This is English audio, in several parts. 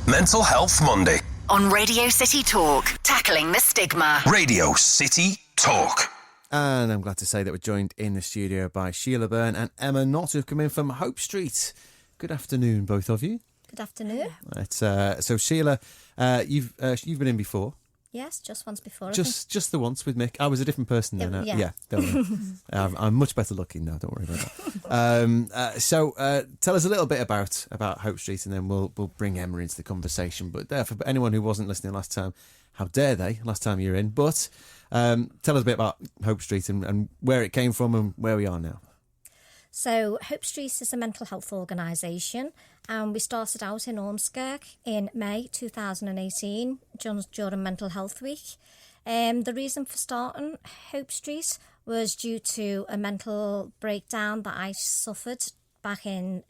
Mental Health Monday. On Radio City Talk, tackling the stigma. Radio City Talk. And I'm glad to say that we're joined in the studio by Sheila Byrne and Emma Knott, who've come in from Hope Street. Good afternoon, both of you. Good afternoon. So Sheila, you've been in before. Yes, just once before. Just the once with Mick. I was a different person then. Yeah. Don't worry. I'm much better looking now. Don't worry about that. So tell us a little bit about Hope Street, and then we'll bring Emma into the conversation. But for anyone who wasn't listening last time, how dare they? Last time you were in. But tell us a bit about Hope Street and where it came from and where we are now. So Hope Street is a mental health organisation, and we started out in Ormskirk in May 2018 during Mental Health Week. The reason for starting Hope Street was due to a mental breakdown that I suffered back in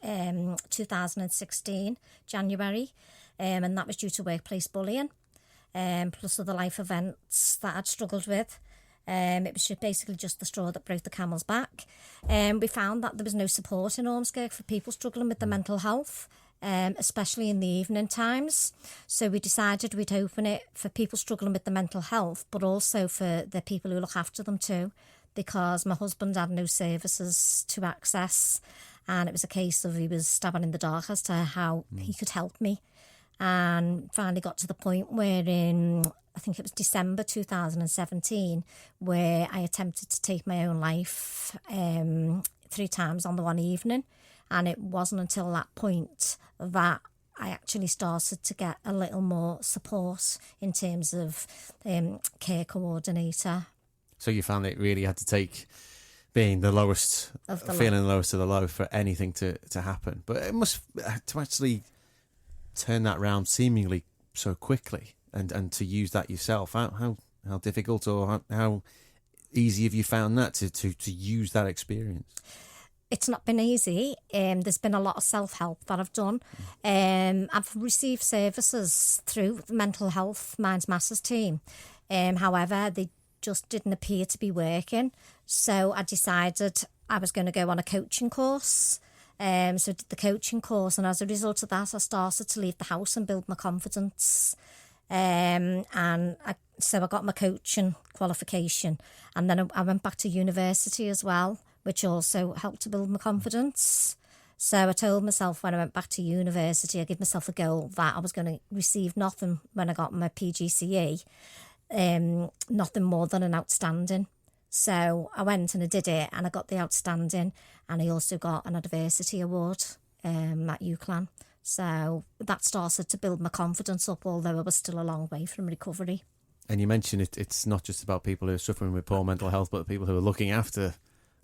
2016, January, and that was due to workplace bullying, plus other life events that I'd struggled with. It was basically just the straw that broke the camel's back. We found that there was no support in Ormskirk for people struggling with their mental health, especially in the evening times. So we decided we'd open it for people struggling with their mental health, but also for the people who look after them too, because my husband had no services to access, and it was a case of he was stabbing in the dark as to how he could help me. And finally got to the point where I think it was December 2017, where I attempted to take my own life 3 times on the one evening. And it wasn't until that point that I actually started to get a little more support in terms of care coordinator. So you found it really had to take being the lowest, feeling the lowest of the low for anything to happen. But it must, to actually turn that round seemingly so quickly. And to use that yourself, how difficult or how easy have you found that to use that experience? It's not been easy. There's been a lot of self-help that I've done. I've received services through the Mental Health Minds Matters team. However, they just didn't appear to be working. So I decided I was going to go on a coaching course. So I did the coaching course, and as a result of that, I started to leave the house and build my confidence. So I got my coaching qualification, and then I went back to university as well, which also helped to build my confidence. So I told myself when I went back to university, I gave myself a goal that I was going to receive nothing when I got my PGCE, nothing more than an outstanding. So I went and I did it, and I got the outstanding, and I also got an adversity award at UCLan. So that started to build my confidence up, although I was still a long way from recovery. And you mentioned it's not just about people who are suffering with poor mental health, but people who are looking after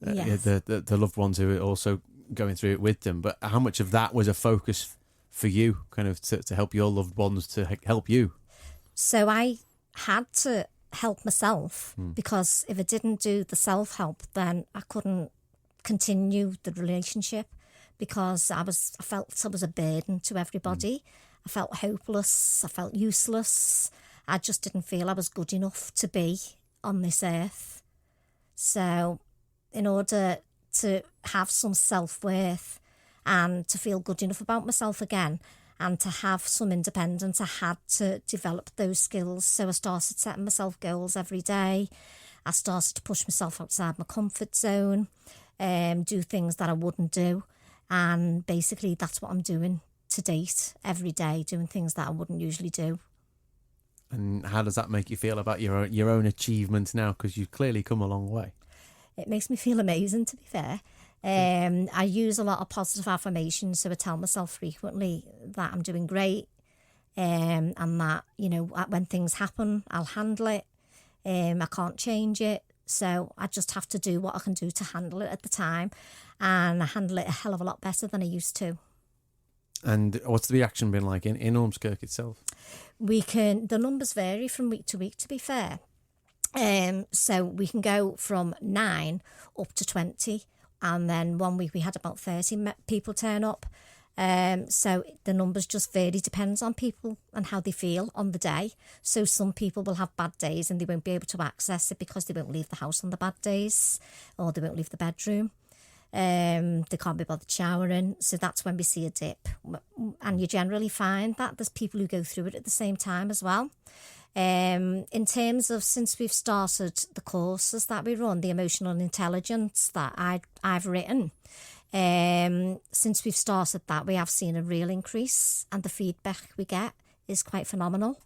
the loved ones who are also going through it with them. But how much of that was a focus for you, kind of to help your loved ones to help you? So I had to help myself, because if I didn't do the self-help, then I couldn't continue the relationship. Because I felt I was a burden to everybody. I felt hopeless. I felt useless. I just didn't feel I was good enough to be on this earth. So in order to have some self-worth and to feel good enough about myself again and to have some independence, I had to develop those skills. So I started setting myself goals every day. I started to push myself outside my comfort zone, do things that I wouldn't do. And basically that's what I'm doing to date, every day, doing things that I wouldn't usually do. And how does that make you feel about your own achievements now? Because you've clearly come a long way. It makes me feel amazing, to be fair. I use a lot of positive affirmations, so I tell myself frequently that I'm doing great, and that, when things happen, I'll handle it. I can't change it. So I just have to do what I can do to handle it at the time, and I handle it a hell of a lot better than I used to. And what's the reaction been like in Ormskirk itself? The numbers vary from week to week, to be fair. So we can go from 9 up to 20, and then one week we had about 30 people turn up. So the numbers just vary, depends on people and how they feel on the day. So some people will have bad days and they won't be able to access it because they won't leave the house on the bad days, or they won't leave the bedroom. They can't be bothered showering. So that's when we see a dip. And you generally find that there's people who go through it at the same time as well. In terms of since we've started the courses that we run, the emotional intelligence that I've written, since we've started that, we have seen a real increase, and the feedback we get is quite phenomenal.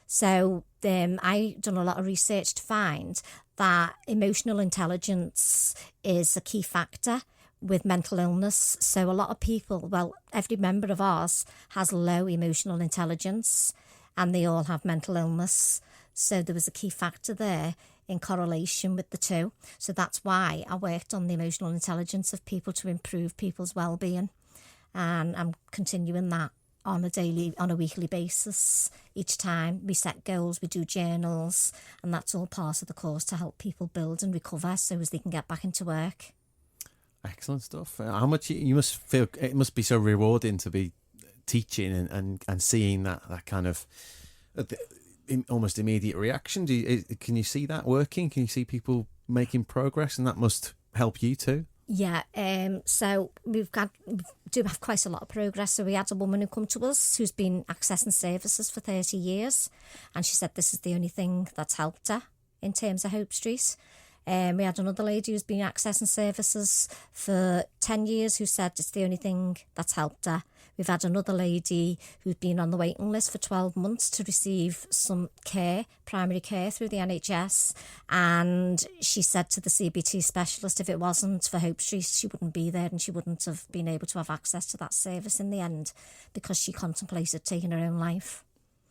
So I done a lot of research to find that emotional intelligence is a key factor with mental illness. So a lot of people, well, every member of ours has low emotional intelligence, and they all have mental illness. So there was a key factor there in correlation with the two. So that's why I worked on the emotional intelligence of people to improve people's well-being. And I'm continuing that on a weekly basis. Each time we set goals, we do journals, and that's all part of the course to help people build and recover so as they can get back into work. Excellent stuff. How much you must feel, it must be so rewarding to be teaching and seeing that kind of almost immediate reaction. Can you see that working? Can you see people making progress? And that must help you too. Yeah, so we do have quite a lot of progress. So we had a woman who come to us who's been accessing services for 30 years, and she said this is the only thing that's helped her in terms of Hope Street. We had another lady who's been accessing services for 10 years who said it's the only thing that's helped her. We've had another lady who's been on the waiting list for 12 months to receive some care, primary care through the NHS. And she said to the CBT specialist, if it wasn't for Hope Street, she wouldn't be there and she wouldn't have been able to have access to that service in the end because she contemplated taking her own life.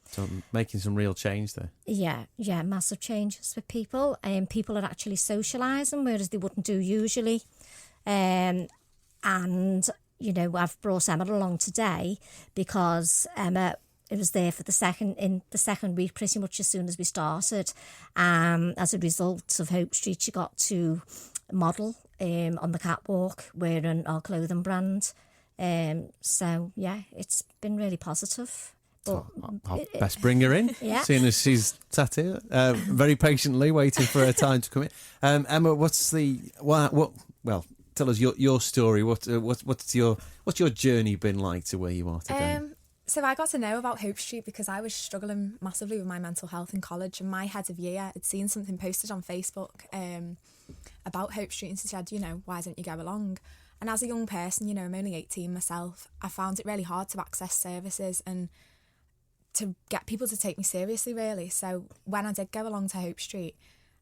So making some real change there. Yeah, massive changes with people. People are actually socialising, whereas they wouldn't do usually. And you know, I've brought Emma along today because Emma was there for the second week, pretty much as soon as we started. As a result of Hope Street, she got to model on the catwalk wearing our clothing brand. So yeah, it's been really positive. But I'll best bring her in, seeing as she's sat here very patiently waiting for her time to come in. Emma, what's tell us your story. What's your journey been like to where you are today? So I got to know about Hope Street because I was struggling massively with my mental health in college, and my head of year had seen something posted on Facebook about Hope Street, and she said, why don't you go along? And as a young person, I'm only 18 myself, I found it really hard to access services and to get people to take me seriously, really. So when I did go along to Hope Street,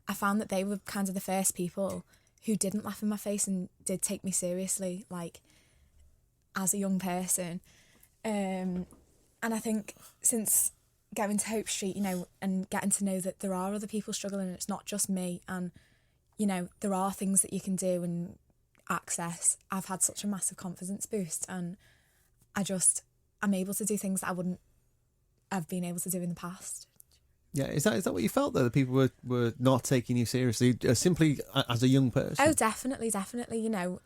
I found that they were kind of the first people who didn't laugh in my face and did take me seriously, like, as a young person. And I think since going to Hope Street, and getting to know that there are other people struggling and it's not just me, and, there are things that you can do and access, I've had such a massive confidence boost, and I'm able to do things that I wouldn't have been able to do in the past. Yeah, is that what you felt, though? The people were not taking you seriously, simply as a young person? Oh, definitely.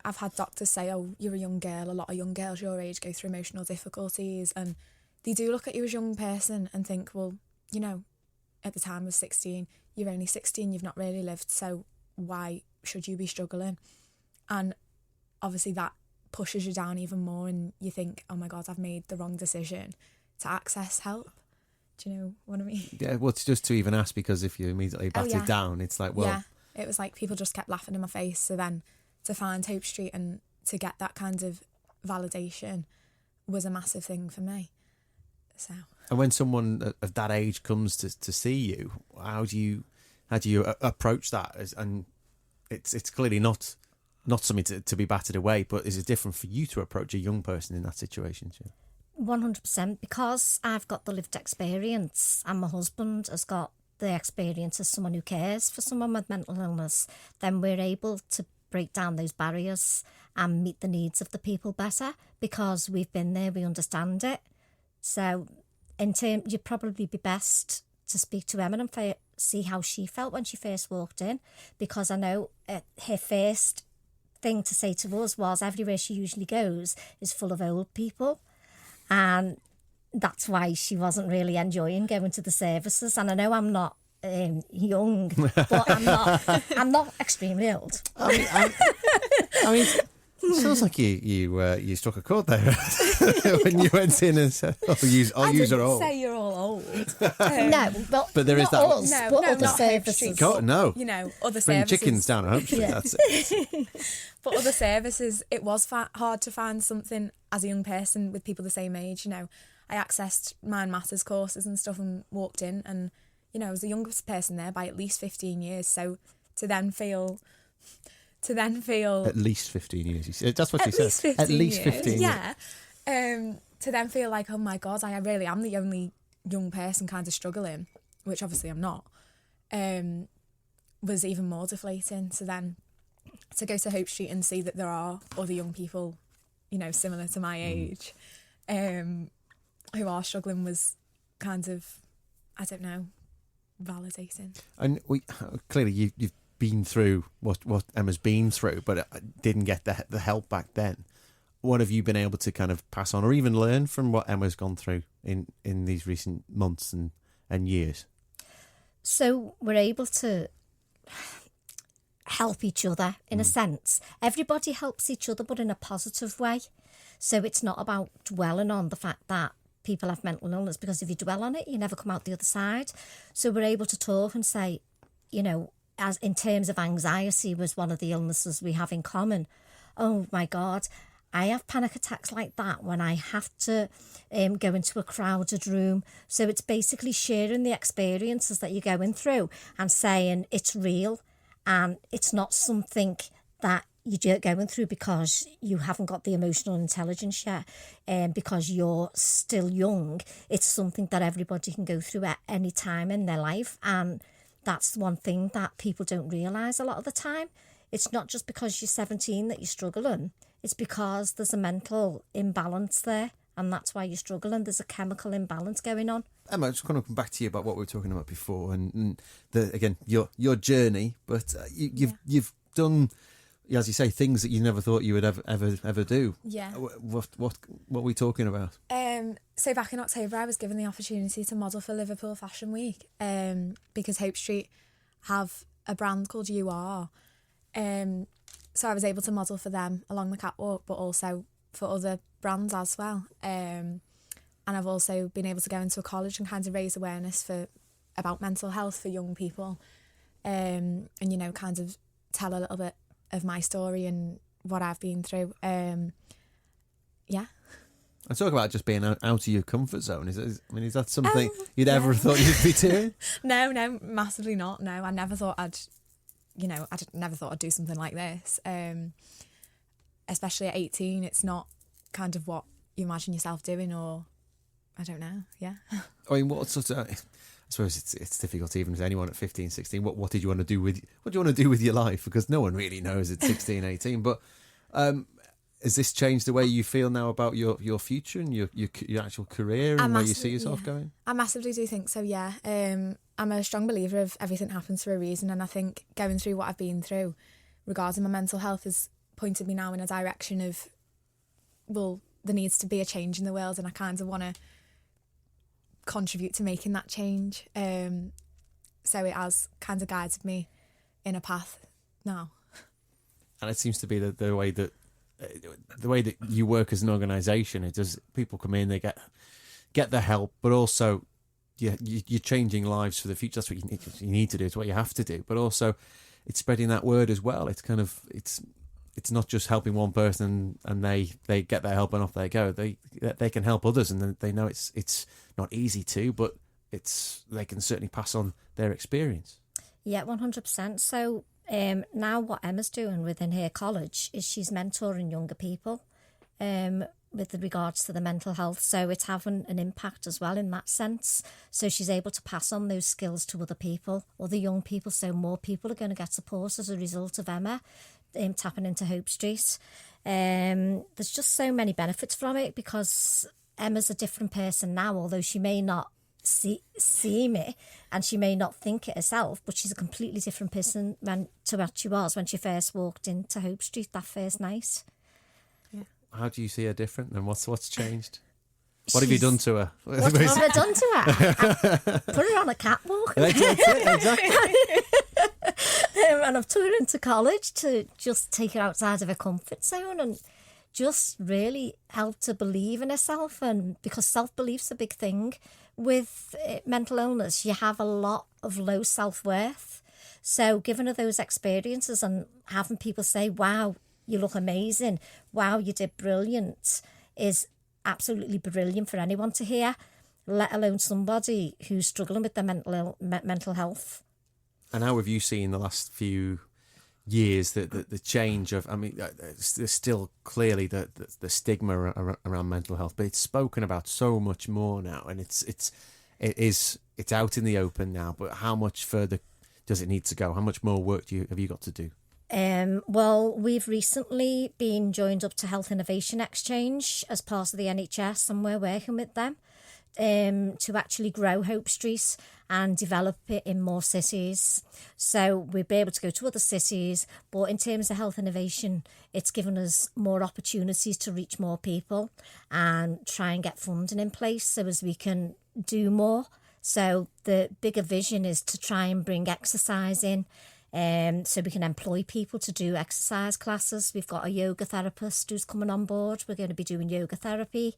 I've had doctors say, oh, you're a young girl. A lot of young girls your age go through emotional difficulties, and they do look at you as a young person and think, well, at the time I was 16, you're only 16, you've not really lived, so why should you be struggling? And obviously that pushes you down even more, and you think, oh my God, I've made the wrong decision to access help. Do you know what I mean? Yeah, well, it's just to even ask, because if you immediately bat it down, it's like, well... Yeah, it was like people just kept laughing in my face. So then to find Hope Street and to get that kind of validation was a massive thing for me. So. And when someone of that age comes to see you, how do you approach that? And it's clearly not something to be battered away, but is it different for you to approach a young person in that situation, Sheila? 100%, because I've got the lived experience and my husband has got the experience as someone who cares for someone with mental illness, then we're able to break down those barriers and meet the needs of the people better because we've been there, we understand it. So you'd probably be best to speak to Emma and see how she felt when she first walked in, because I know her first thing to say to us was everywhere she usually goes is full of old people. And that's why she wasn't really enjoying going to the services. And I know I'm not young, but I'm not extremely old. I mean, Sounds like you struck a chord there when you went in and said, I'll use her all. Say you're all old. No, but there is not that- us, No, but no, other not Hope services. Street. God, no. You know, other Bring services. chickens down, I hope. That's it. But other services, it was hard to find something as a young person with people the same age. You know, I accessed Mind Matters courses and stuff and walked in, and you know, I was the youngest person there by at least 15 years. So to then feel At least 15 years. That's what she at said. least 15 At least years, 15 years. yeah. To then feel like, oh my God, I really am the only young person kind of struggling, which obviously I'm not, was even more deflating. So then to go to Hope Street and see that there are other young people, you know, similar to my age, who are struggling was kind of, I don't know, validating. And clearly you've been through what Emma's been through, but didn't get the help back then. What have you been able to kind of pass on or even learn from what Emma's gone through in these recent months and years? So we're able to help each other in a sense. Everybody helps each other, but in a positive way. So it's not about dwelling on the fact that people have mental illness, because if you dwell on it, you never come out the other side. So we're able to talk and say, you know, as in terms of anxiety was one of the illnesses we have in common. Oh my God, I have panic attacks like that when I have to go into a crowded room. So it's basically sharing the experiences that you're going through and saying it's real and it's not something that you're going through because you haven't got the emotional intelligence yet, because you're still young. It's something that everybody can go through at any time in their life. And that's one thing that people don't realise a lot of the time. It's not just because you're 17 that you're struggling. It's because there's a mental imbalance there, and that's why you're struggling. There's a chemical imbalance going on. Emma, I just want to come back to you about what we were talking about before, and again your journey. But you've done, as you say, things that you never thought you would ever do. Yeah. What are we talking about? So back in October, I was given the opportunity to model for Liverpool Fashion Week, because Hope Street have a brand called You Are. So I was able to model for them along the catwalk, but also for other brands as well. And I've also been able to go into a college and kind of raise awareness about mental health for young people, and you know, kind of tell a little bit of my story and what I've been through. Yeah. And talk about just being out of your comfort zone. Is that something you'd ever thought you'd be doing? No, massively not. No, I never thought never thought I'd do something like this. Especially at 18, it's not kind of what you imagine yourself doing, or I don't know. Yeah. I mean, what sort of? I suppose it's difficult even as anyone at 15, 16. What did you want to do with your life? Because no one really knows at 16, 18. But has this changed the way you feel now about your future and your actual career and where you see yourself going? I massively do think so. Yeah. I'm a strong believer of everything happens for a reason, and I think going through what I've been through regarding my mental health has pointed me now in a direction of, well, there needs to be a change in the world, and I kind of want to contribute to making that change. So it has kind of guided me in a path now. And it seems to be the way that you work as an organisation. It does. People come in, they get the help, but also you're changing lives for the future. That's what you need to do. It's what you have to do. But also, it's spreading that word as well. It's kind of it's not just helping one person and they get their help and off they go. They can help others, and they know it's not easy to, but they can certainly pass on their experience. Yeah, 100%. So now what Emma's doing within her college is she's mentoring younger people with regards to the mental health. So it's having an impact as well in that sense. So she's able to pass on those skills to other people, other young people. So more people are going to get support as a result of Emma tapping into Hope Street. There's just so many benefits from it, because Emma's a different person now, although she may not see me and she may not think it herself, but she's a completely different person to what she was when she first walked into Hope Street that first night. Yeah. How do you see her different, and what's changed? What have you done to her? What have I done to her? Put her on a catwalk. That's it, exactly. And I've took her into college to just take her outside of her comfort zone and just really help to believe in herself. And because self-belief's a big thing with mental illness, you have a lot of low self-worth. So giving her those experiences and having people say, wow, you look amazing, wow, you did brilliant, is absolutely brilliant for anyone to hear, let alone somebody who's struggling with their mental health. And how have you seen the last few years the change of, I mean, there's still clearly the stigma around mental health, but it's spoken about so much more now, and it's out in the open now. But how much further does it need to go? How much more work have you got to do? Well, we've recently been joined up to Health Innovation Exchange as part of the NHS, and we're working with them to actually grow Hope Street and develop it in more cities. So we'll be able to go to other cities, but in terms of health innovation, it's given us more opportunities to reach more people and try and get funding in place so as we can do more. So the bigger vision is to try and bring exercise in, so we can employ people to do exercise classes. We've got a yoga therapist who's coming on board. We're going to be doing yoga therapy.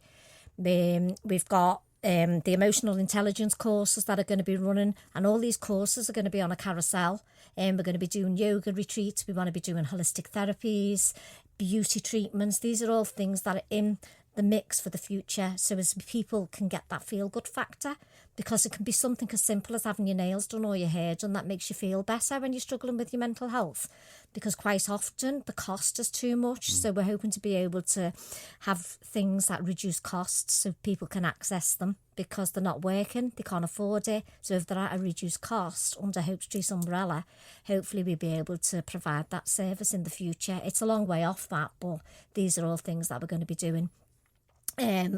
We've got the emotional intelligence courses that are going to be running, and all these courses are going to be on a carousel. We're going to be doing yoga retreats. We want to be doing holistic therapies, beauty treatments. These are all things that are in the mix for the future, so as people can get that feel-good factor, because it can be something as simple as having your nails done or your hair done that makes you feel better when you're struggling with your mental health, because quite often the cost is too much. So we're hoping to be able to have things that reduce costs so people can access them because they're not working, they can't afford it. So if they're at a reduced cost under Hope Street's umbrella, hopefully we'll be able to provide that service in the future. It's a long way off that, but these are all things that we're going to be doing.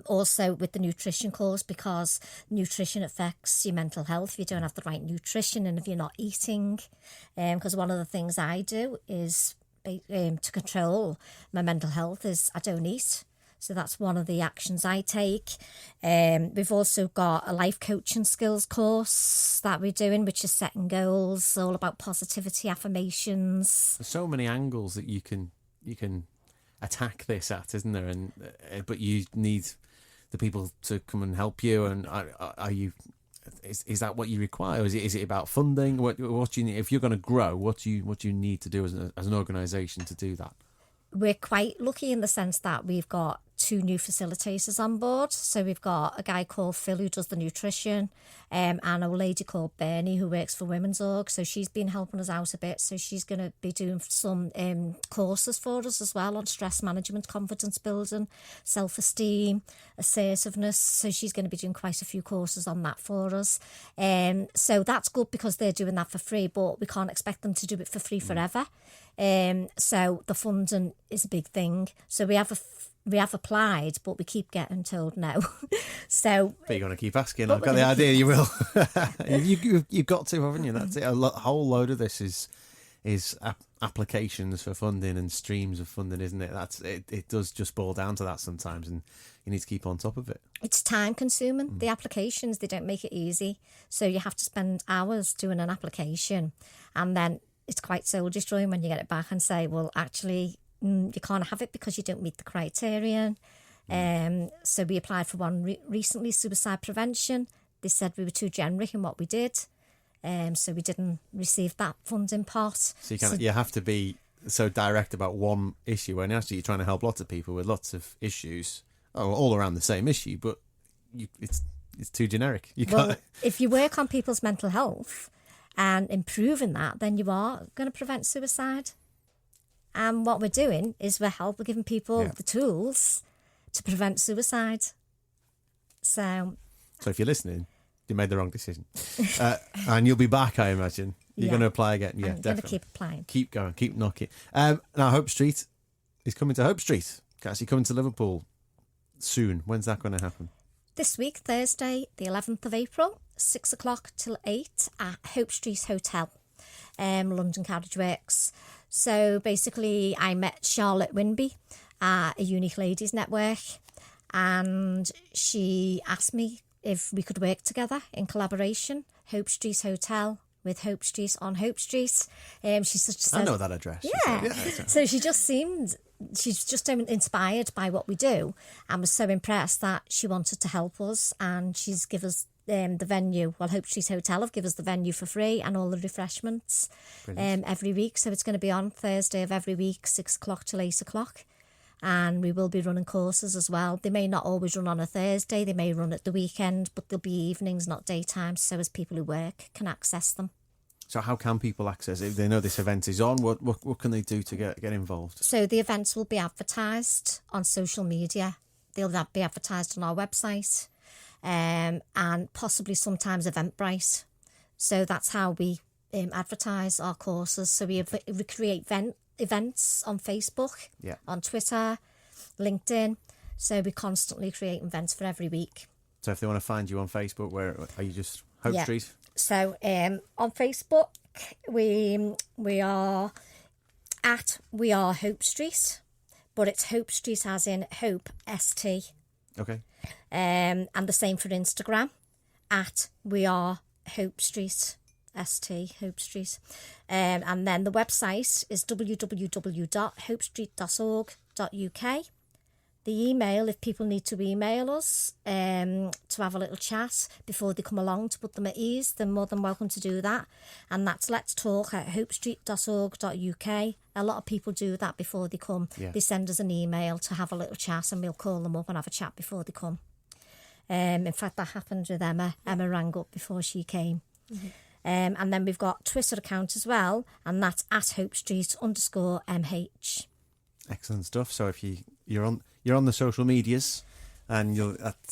Also with the nutrition course, because nutrition affects your mental health if you don't have the right nutrition and if you're not eating. Because one of the things I do is to control my mental health is I don't eat. So that's one of the actions I take. We've also got a life coaching skills course that we're doing, which is setting goals, all about positivity, affirmations. There's so many angles that you can attack this at, isn't there? And but you need the people to come and help you. And are you? Is that what you require? Is it about funding? What do you need if you're going to grow? What do you need to do as an organisation to do that? We're quite lucky in the sense that we've got 2 new facilitators on board. So we've got a guy called Phil who does the nutrition, and a lady called Bernie who works for Women's Org. So she's been helping us out a bit. So she's going to be doing some courses for us as well on stress management, confidence building, self-esteem, assertiveness. So she's going to be doing quite a few courses on that for us. So that's good because they're doing that for free, but we can't expect them to do it for free forever. So the funding is a big thing. So we have applied, but we keep getting told no. So but you're going to keep asking. I've got the idea you will. You've got to, haven't you? That's it. A whole load of this is applications for funding and streams of funding, isn't it? It does just boil down to that sometimes, and you need to keep on top of it. It's time consuming. The applications, they don't make it easy. So you have to spend hours doing an application, and then it's quite soul destroying when you get it back and say, well, actually, you can't have it because you don't meet the criterion. So we applied for one recently, suicide prevention. They said we were too generic in what we did. So we didn't receive that funding pot. So you have to be so direct about one issue when actually you're trying to help lots of people with lots of issues all around the same issue, but it's too generic. If you work on people's mental health and improving that, then you are going to prevent suicide. And what we're doing is we're giving people the tools to prevent suicide. So if you're listening, you made the wrong decision. And you'll be back, I imagine. You're going to apply again. Yeah, I'm definitely. going to keep applying. Keep going, keep knocking. Now, Hope Street is coming to Hope Street. It's actually coming to Liverpool soon. When's that going to happen? This week, Thursday, the 11th of April, 6 o'clock till 8 at Hope Street Hotel, London Carriage Works. So basically, I met Charlotte Winby at a Unique Ladies Network, and she asked me if we could work together in collaboration. Hope Street Hotel with Hope Street on Hope Street. She's just I know that address. Yeah. So she's just inspired by what we do and was so impressed that she wanted to help us, and she's given us the venue. Well, Hope Street Hotel have given us the venue for free and all the refreshments every week. So it's going to be on Thursday of every week, 6 o'clock till 8 o'clock. And we will be running courses as well. They may not always run on a Thursday, they may run at the weekend, but there'll be evenings, not daytime, so as people who work can access them. So how can people access it? If they know this event is on, what can they do to get involved? So the events will be advertised on social media. They'll be advertised on our website, and possibly sometimes Eventbrite. So that's how we advertise our courses. So we create events on Facebook, on Twitter, LinkedIn. So we constantly create events for every week. So if they want to find you on Facebook, where are you? Just Hope Street? So on Facebook, we are at We Are Hope Street, but it's Hope Street as in Hope ST. Okay. And the same for Instagram, at We Are Hope Street. ST, Hope Street. And then the website is www.hopestreet.org.uk. The email, if people need to email us to have a little chat before they come along to put them at ease, they're more than welcome to do that. And that's let's talk at hopestreet.org.uk. A lot of people do that before they come. Yeah. They send us an email to have a little chat, and we'll call them up and have a chat before they come. In fact, that happened with Emma. Emma rang up before she came. Mm-hmm. And then we've got Twitter account as well, and that's at HopeStreet_MH. Excellent stuff. So if you're on the social medias, and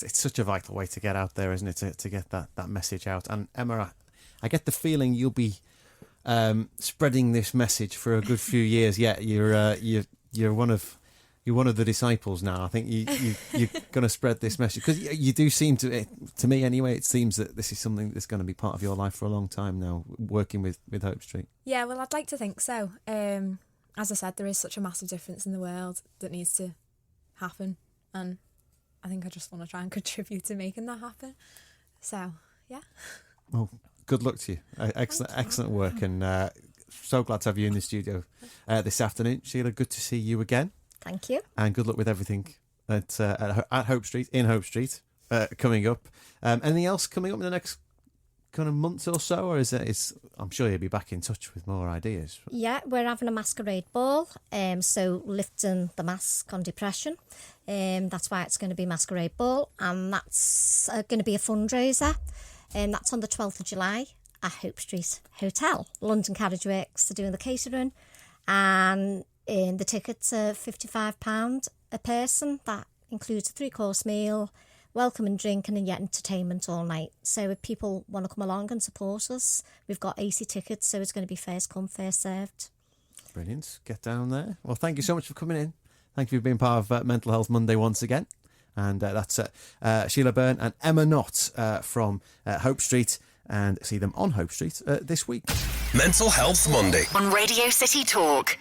it's such a vital way to get out there, isn't it? To get that message out. And Emma, I get the feeling you'll be spreading this message for a good few years. Yeah, you're one of the disciples now. I think you're going to spread this message, because you do seem to me anyway. It seems that this is something that's going to be part of your life for a long time now, working with Hope Street. Yeah, well, I'd like to think so. As I said, there is such a massive difference in the world that needs to happen, and I think I just want to try and contribute to making that happen. So, yeah. Well, good luck to you. Excellent work, and so glad to have you in the studio this afternoon. Sheila, good to see you again. Thank you. And good luck with everything at Hope Street, in Hope Street, coming up. Anything else coming up in the next kind of month or so, or I'm sure you'll be back in touch with more ideas. Yeah, we're having a masquerade ball, so lifting the mask on depression. That's why it's going to be masquerade ball, and that's going to be a fundraiser. That's on the 12th of July at Hope Street Hotel. London Carriage Works are doing the catering, and the tickets are £55 a person. That includes a 3-course meal, welcome and drinking, and yet entertainment all night. So if people want to come along and support us, we've got 80 tickets, so it's going to be first come, first served. Brilliant. Get down there. Well, thank you so much for coming in. Thank you for being part of Mental Health Monday once again. And that's Sheila Byrne and Emma Knott from Hope Street, and see them on Hope Street this week. Mental Health Monday on Radio City Talk.